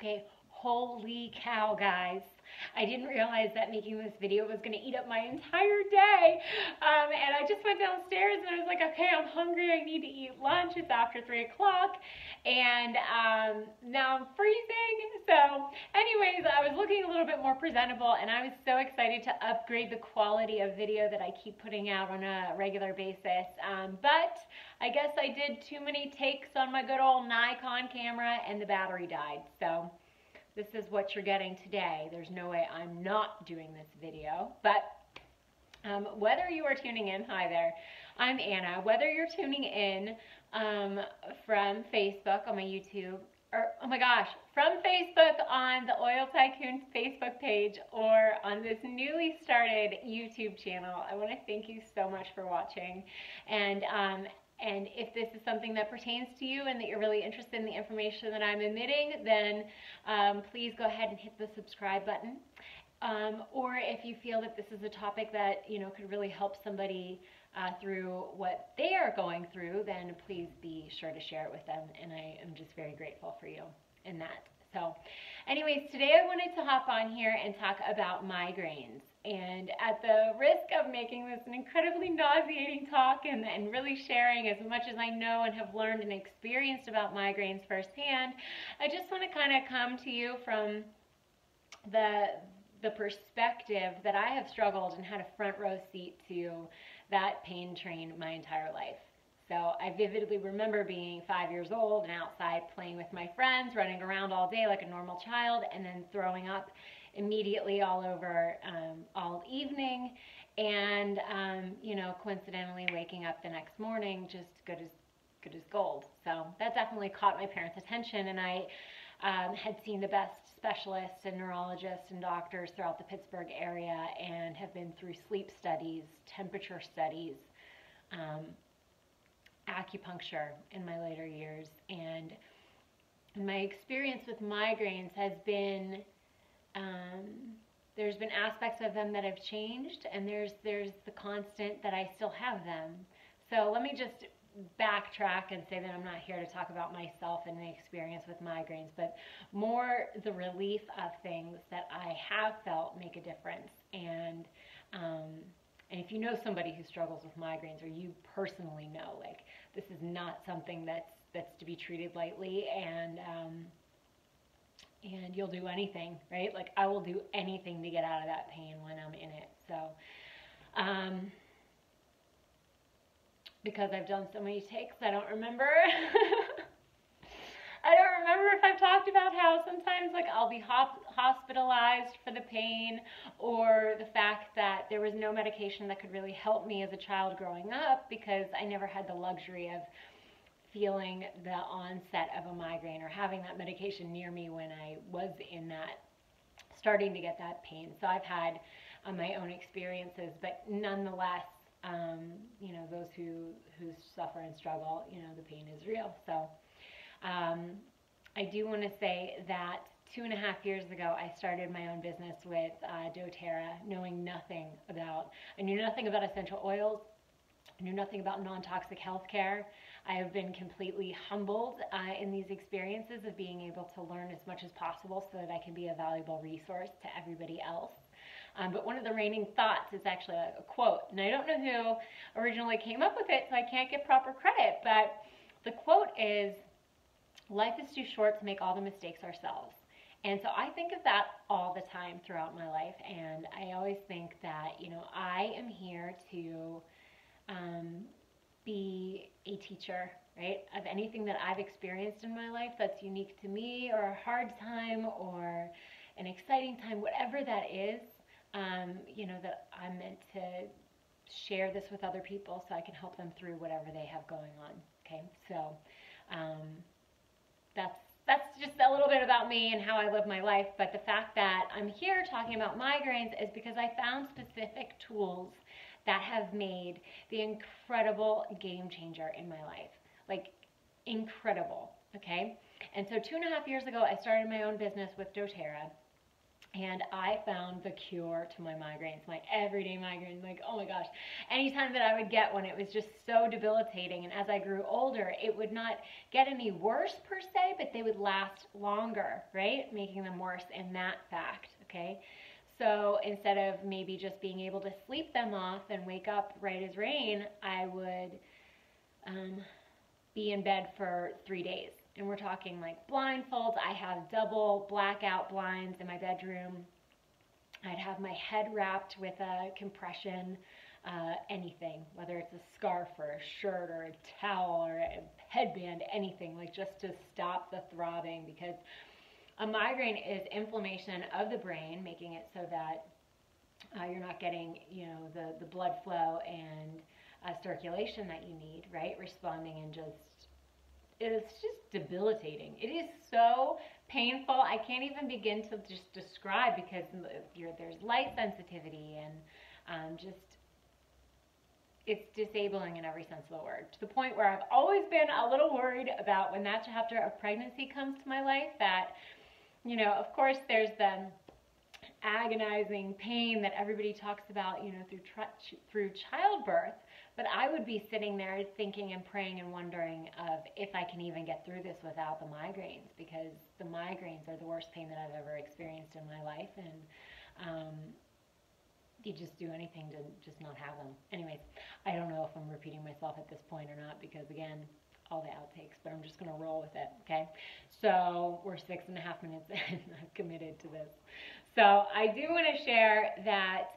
Okay, holy cow, guys. I didn't realize that making this video was going to eat up my entire day. And I just went downstairs and I was like, okay, I'm hungry. I need to eat lunch. It's after 3 o'clock. And now I'm freezing. So anyways, I was looking a little bit more presentable and I was so excited to upgrade the quality of video that I keep putting out on a regular basis. But I guess I did too many takes on my good old Nikon camera and the battery died. So this is what you're getting today. There's no way I'm not doing this video. But whether you are tuning in, hi there, I'm Anna. Whether you're tuning in from Facebook on my YouTube, or oh my gosh, from Facebook on the Oil Tycoons Facebook page, or on this newly started YouTube channel, I want to thank you so much for watching. And if this is something that pertains to you and that you're really interested in the information that I'm emitting, then please go ahead and hit the subscribe button. Or if you feel that this is a topic that could really help somebody through what they are going through, then please be sure to share it with them. And I am just very grateful for you in that. So anyways, today I wanted to hop on here and talk about migraines. And at the risk of making this an incredibly nauseating talk and really sharing as much as I know and have learned and experienced about migraines firsthand, I just want to kind of come to you from the perspective that I have struggled and had a front row seat to that pain train my entire life. So I vividly remember being 5 years old and outside playing with my friends, running around all day like a normal child, and then throwing up immediately all over all evening, and coincidentally waking up the next morning just good as gold. So that definitely caught my parents' attention, and I had seen the best specialists and neurologists and doctors throughout the Pittsburgh area, and have been through sleep studies, temperature studies, acupuncture in my later years. And my experience with migraines has been, there's been aspects of them that have changed, and there's the constant that I still have them. So let me just backtrack and say that I'm not here to talk about myself and the experience with migraines, but more the relief of things that I have felt make a difference. And if you know somebody who struggles with migraines, or you personally know, like, this is not something that's to be treated lightly, and you'll do anything, right? Like, I will do anything to get out of that pain when I'm in it. So, because I've done so many takes, I don't remember. I don't remember if I've talked about how sometimes, like, I'll be hospitalized for the pain, or the fact that there was no medication that could really help me as a child growing up, because I never had the luxury of feeling the onset of a migraine or having that medication near me when I was in that, starting to get that pain. So I've had my own experiences, but nonetheless, those who suffer and struggle, the pain is real. So I do want to say that 2.5 years ago, I started my own business with doTERRA, knowing nothing about, I knew nothing about essential oils. I knew nothing about non-toxic healthcare. I have been completely humbled in these experiences of being able to learn as much as possible so that I can be a valuable resource to everybody else. But one of the reigning thoughts is actually a quote, and I don't know who originally came up with it, so I can't get proper credit, but the quote is, "Life is too short to make all the mistakes ourselves." And so I think of that all the time throughout my life, and I always think that, I am here to be a teacher, right, of anything that I've experienced in my life that's unique to me, or a hard time, or an exciting time, whatever that is, that I'm meant to share this with other people so I can help them through whatever they have going on. Okay, so that's just a little bit about me and how I live my life. But the fact that I'm here talking about migraines is because I found specific tools that have made the incredible game changer in my life. Like, incredible, okay? And so 2.5 years ago, I started my own business with doTERRA. And I found the cure to my migraines, my everyday migraines. Like, oh my gosh, anytime that I would get one, it was just so debilitating. And as I grew older, it would not get any worse per se, but they would last longer, right? Making them worse in that fact, okay? So instead of maybe just being able to sleep them off and wake up right as rain, I would be in bed for 3 days. And we're talking like blindfolds. I have double blackout blinds in my bedroom. I'd have my head wrapped with a compression, anything, whether it's a scarf or a shirt or a towel or a headband, anything, like just to stop the throbbing, because a migraine is inflammation of the brain, making it so that you're not getting, the blood flow and circulation that you need, right? Responding, and it's just debilitating. It is so painful. I can't even begin to just describe, because there's light sensitivity, and it's disabling in every sense of the word, to the point where I've always been a little worried about when that chapter of pregnancy comes to my life, that, of course there's the agonizing pain that everybody talks about, through childbirth. But I would be sitting there thinking and praying and wondering of if I can even get through this without the migraines, because the migraines are the worst pain that I've ever experienced in my life, and you just do anything to just not have them. Anyways, I don't know if I'm repeating myself at this point or not, because again, all the outtakes, but I'm just going to roll with it, okay? So we're 6.5 minutes in. I've committed to this. So I do want to share that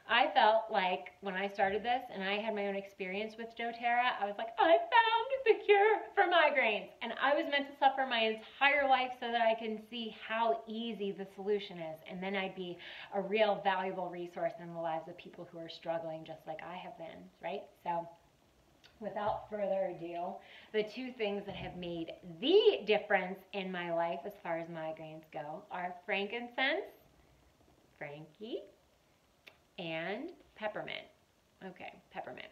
I felt like when I started this and I had my own experience with doTERRA, I was like, I found the cure for migraines. And I was meant to suffer my entire life so that I can see how easy the solution is. And then I'd be a real valuable resource in the lives of people who are struggling just like I have been, right? So without further ado, the two things that have made the difference in my life as far as migraines go are frankincense, Frankie, and peppermint. Okay, peppermint.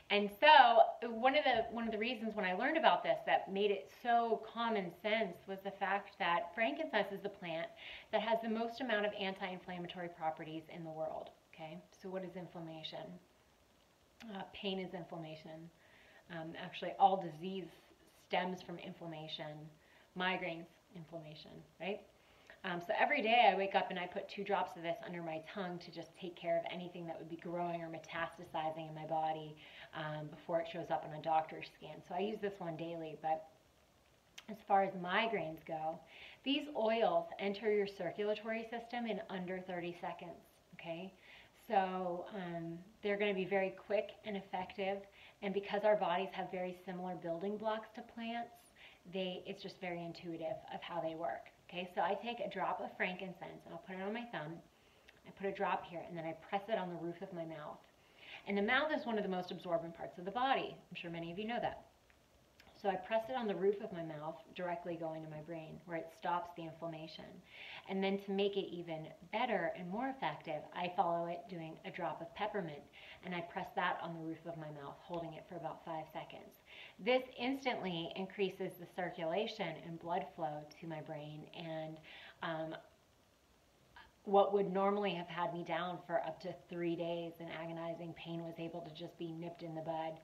And so one of the reasons when I learned about this that made it so common sense was the fact that frankincense is the plant that has the most amount of anti-inflammatory properties in the world. Okay, so what is inflammation? Pain is inflammation. Actually, all disease stems from inflammation. Migraines, inflammation, right? So every day I wake up and I put 2 drops of this under my tongue to just take care of anything that would be growing or metastasizing in my body before it shows up on a doctor's scan. So I use this one daily, but as far as migraines go, these oils enter your circulatory system in under 30 seconds, okay? So they're going to be very quick and effective, and because our bodies have very similar building blocks to plants, it's just very intuitive of how they work. Okay, so I take a drop of frankincense and I'll put it on my thumb. I put a drop here and then I press it on the roof of my mouth. And the mouth is one of the most absorbent parts of the body. I'm sure many of you know that. So I press it on the roof of my mouth, directly going to my brain, where it stops the inflammation. And then to make it even better and more effective, I follow it doing a drop of peppermint, and I press that on the roof of my mouth, holding it for about 5 seconds. This instantly increases the circulation and blood flow to my brain, and what would normally have had me down for up to 3 days in agonizing pain was able to just be nipped in the bud.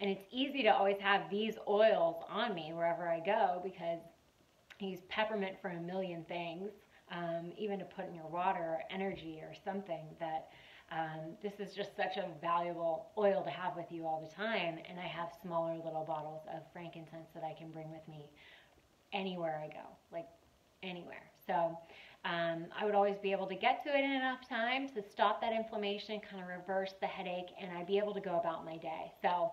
And it's easy to always have these oils on me wherever I go, because I use peppermint for a million things, even to put in your water or energy or something, that this is just such a valuable oil to have with you all the time. And I have smaller little bottles of frankincense that I can bring with me anywhere I go, like anywhere. So I would always be able to get to it in enough time to stop that inflammation, kind of reverse the headache, and I'd be able to go about my day. So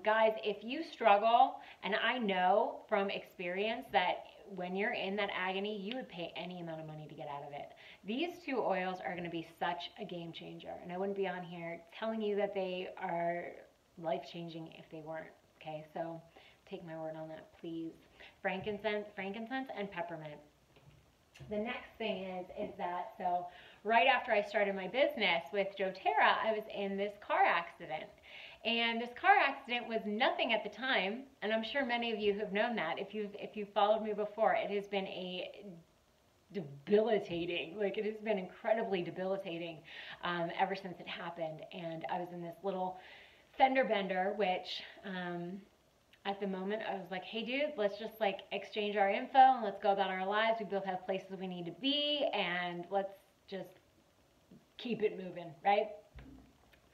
guys, if you struggle, and I know from experience that when you're in that agony, you would pay any amount of money to get out of it. These 2 oils are going to be such a game changer, and I wouldn't be on here telling you that they are life-changing if they weren't. Okay, so take my word on that, please. Frankincense and peppermint. The next thing is that, so right after I started my business with doTERRA, I was in this car accident. And this car accident was nothing at the time, and I'm sure many of you have known that. If you've followed me before, it has been a debilitating. Like, it has been incredibly debilitating ever since it happened. And I was in this little fender bender, which at the moment I was like, hey dude, let's just like exchange our info and let's go about our lives. We both have places we need to be, and let's just keep it moving, right?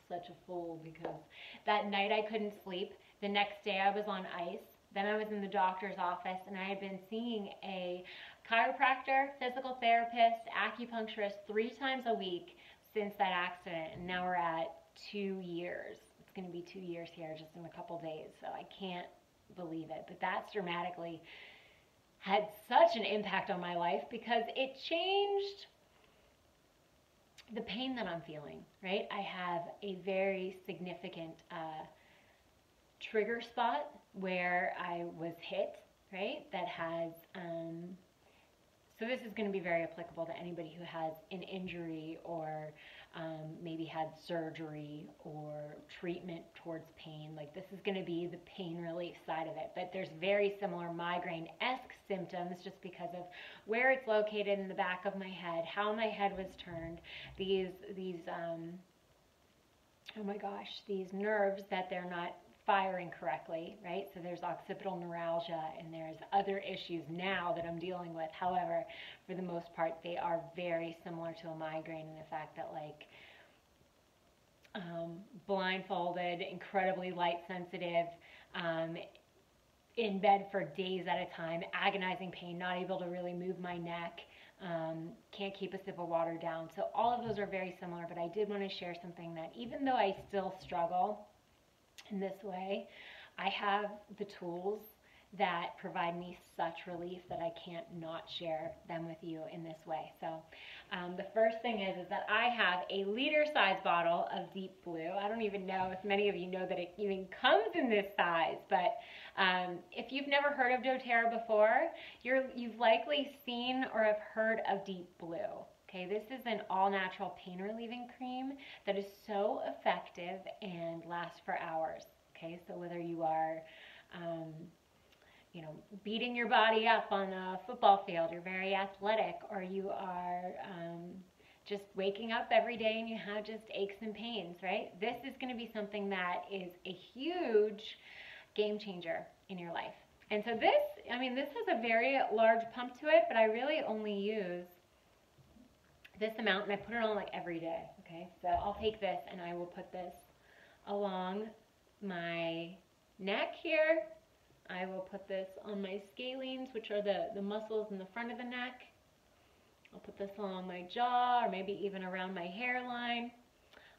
Such a fool, because that night I couldn't sleep. The next day I was on ice. Then I was in the doctor's office, and I had been seeing a chiropractor, physical therapist, acupuncturist 3 times a week since that accident, and now we're at 2 years. It's going to be 2 years here just in a couple days, so I can't believe it. But that's dramatically had such an impact on my life because it changed the pain that I'm feeling, right? I have a very significant trigger spot where I was hit, right? That has, so this is going to be very applicable to anybody who has an injury or maybe had surgery or treatment towards pain. Like, this is going to be the pain relief side of it, but there's very similar migraine-esque symptoms just because of where it's located in the back of my head, how my head was turned, these oh my gosh, these nerves that they're not firing correctly, right? So there's occipital neuralgia, and there's other issues now that I'm dealing with. However, for the most part, they are very similar to a migraine in the fact that, like, blindfolded, incredibly light sensitive, in bed for days at a time, agonizing pain, not able to really move my neck, can't keep a sip of water down. So all of those are very similar, but I did want to share something that even though I still struggle in this way, I have the tools that provide me such relief that I can't not share them with you in this way. So the first thing is that I have a liter-size bottle of Deep Blue. I don't even know if many of you know that it even comes in this size, but if you've never heard of doTERRA before, you've likely seen or have heard of Deep Blue. Okay, this is an all-natural pain relieving cream that is so effective and lasts for hours. Okay, so whether you are beating your body up on a football field, you're very athletic, or you are just waking up every day and you have just aches and pains, right? This is going to be something that is a huge game changer in your life. And so this has a very large pump to it, but I really only use this amount, and I put it on like every day. Okay, so I'll take this and I will put this along my neck here. I will put this on my scalenes, which are the muscles in the front of the neck. I'll put this along my jaw, or maybe even around my hairline.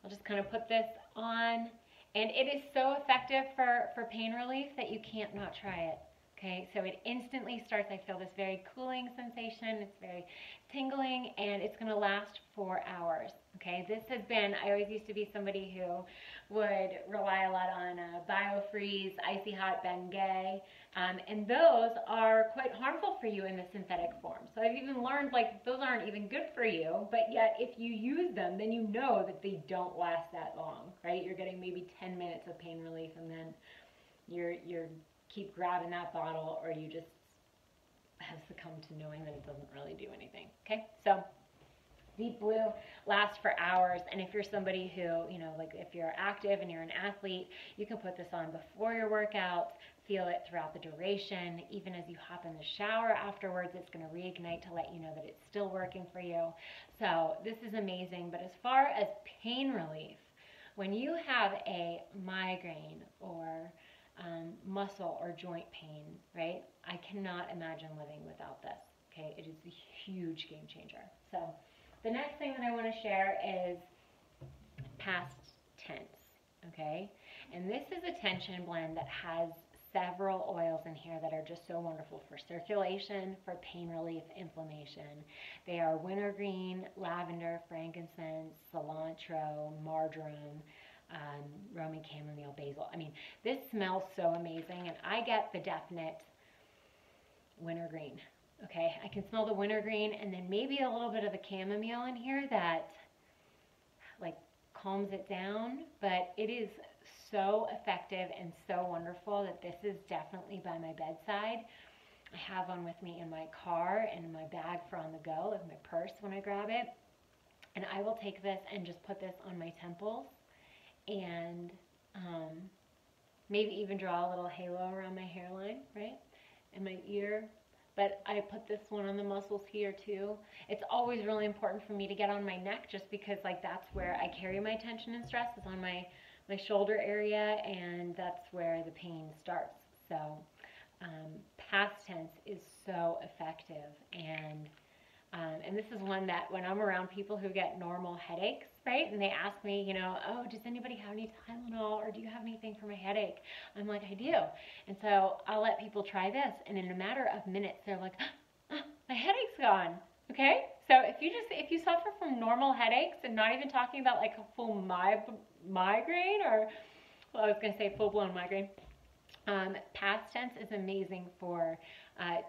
I'll just kind of put this on, and it is so effective for pain relief that you can't not try it. Okay, so it instantly starts, I feel this very cooling sensation, it's very tingling, and it's going to last for hours. Okay, this has been, I always used to be somebody who would rely a lot on BioFreeze, Icy Hot Bengay, and those are quite harmful for you in the synthetic form. So I've even learned, like, those aren't even good for you, but yet if you use them, then you know that they don't last that long, right? You're getting maybe 10 minutes of pain relief, and then you're keep grabbing that bottle, or you just have succumbed to knowing that it doesn't really do anything. Okay, so Deep Blue lasts for hours, and if you're somebody who, like if you're active and you're an athlete, you can put this on before your workouts, feel it throughout the duration. Even as you hop in the shower afterwards, it's going to reignite to let you know that it's still working for you. So this is amazing. But as far as pain relief, when you have a migraine or muscle or joint pain, right? I cannot imagine living without this. Okay, it is a huge game changer. So the next thing that I want to share is past tense. Okay, and this is a tension blend that has several oils in here that are just so wonderful for circulation, for pain relief, inflammation. They are wintergreen, lavender, frankincense, cilantro, marjoram, Roman chamomile, basil. I mean, this smells so amazing, and I get the definite wintergreen. Okay, I can smell the wintergreen, and then maybe a little bit of the chamomile in here that like calms it down, but it is so effective and so wonderful that this is definitely by my bedside. I have one with me in my car and in my bag for on the go, like my purse when I grab it. And I will take this and just put this on my temples and maybe even draw a little halo around my hairline, right? And my ear. But I put this one on the muscles here too. It's always really important for me to get on my neck just because like that's where I carry my tension and stress, is on my shoulder area, and that's where the pain starts. So past tense is so effective, and this is one that when I'm around people who get normal headaches, right, and they ask me, you know, oh, does anybody have any Tylenol, or do you have anything for my headache? I'm like, I do. And so I'll let people try this, and in a matter of minutes, they're like, oh, my headache's gone. Okay? So if you suffer from normal headaches, and not even talking about like a full migraine, or, well, I was going to say full-blown migraine, past tense is amazing for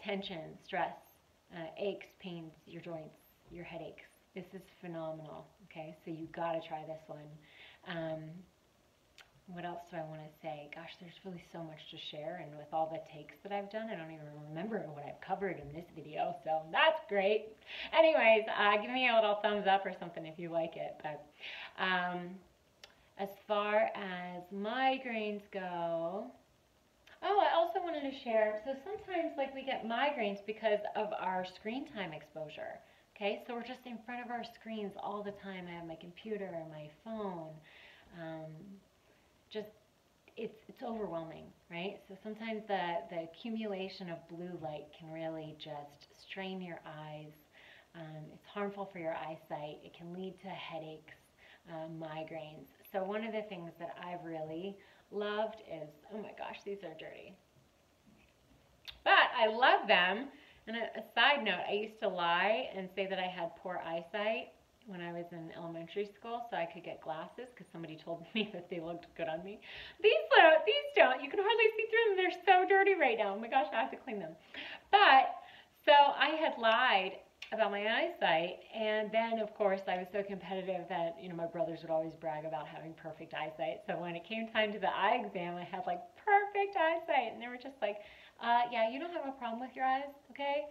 tension, stress, aches, pains, your joints, your headaches. This is phenomenal. Okay, so you got to try this one. What else do I want to say? Gosh, there's really so much to share, and with all the takes that I've done, I don't even remember what I've covered in this video, so that's great. Anyways, give me a little thumbs up or something if you like it. But as far as migraines go, oh, I also wanted to share, so sometimes like we get migraines because of our screen time exposure. Okay, so we're just in front of our screens all the time. I have my computer and my phone. It's overwhelming, right? So sometimes the accumulation of blue light can really just strain your eyes. It's harmful for your eyesight. It can lead to headaches, migraines. So one of the things that I've really loved is, oh my gosh, these are dirty. But I love them. And a side note, I used to lie and say that I had poor eyesight when I was in elementary school, so I could get glasses because somebody told me that they looked good on me. These don't. You can hardly see through them. They're so dirty right now. Oh my gosh, I have to clean them. But, so I had lied about my eyesight, and then of course I was so competitive that, you know, my brothers would always brag about having perfect eyesight. So when it came time to the eye exam, I had like perfect eyesight, and they were just like, yeah, you don't have a problem with your eyes, okay?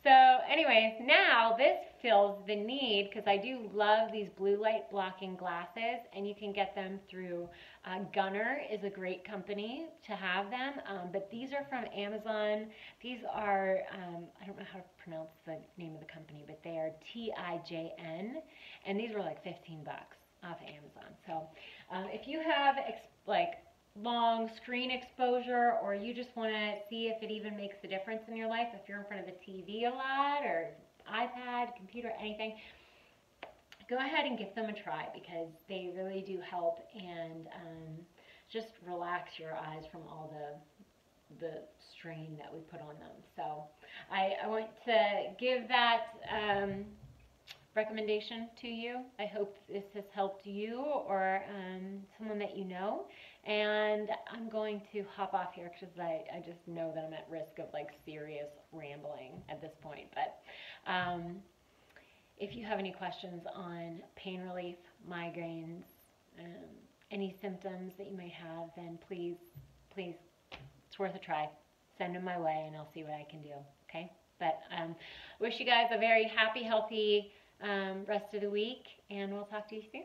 So anyways, now this fills the need, because I do love these blue light blocking glasses, and you can get them through Gunner is a great company to have them, but these are from Amazon. These are, I don't know how to pronounce the name of the company, but they are TIJN, and these were like 15 bucks off of Amazon. So if you have like long screen exposure, or you just want to see if it even makes a difference in your life, if you're in front of the TV a lot, or iPad, computer, anything, go ahead and give them a try, because they really do help, and just relax your eyes from all the strain that we put on them. So I want to give that recommendation to you. I hope this has helped you or someone that you know. And I'm going to hop off here because I just know that I'm at risk of like serious rambling at this point. But if you have any questions on pain relief, migraines, any symptoms that you may have, then please, it's worth a try. Send them my way and I'll see what I can do, okay? But wish you guys a very happy, healthy rest of the week, and we'll talk to you soon.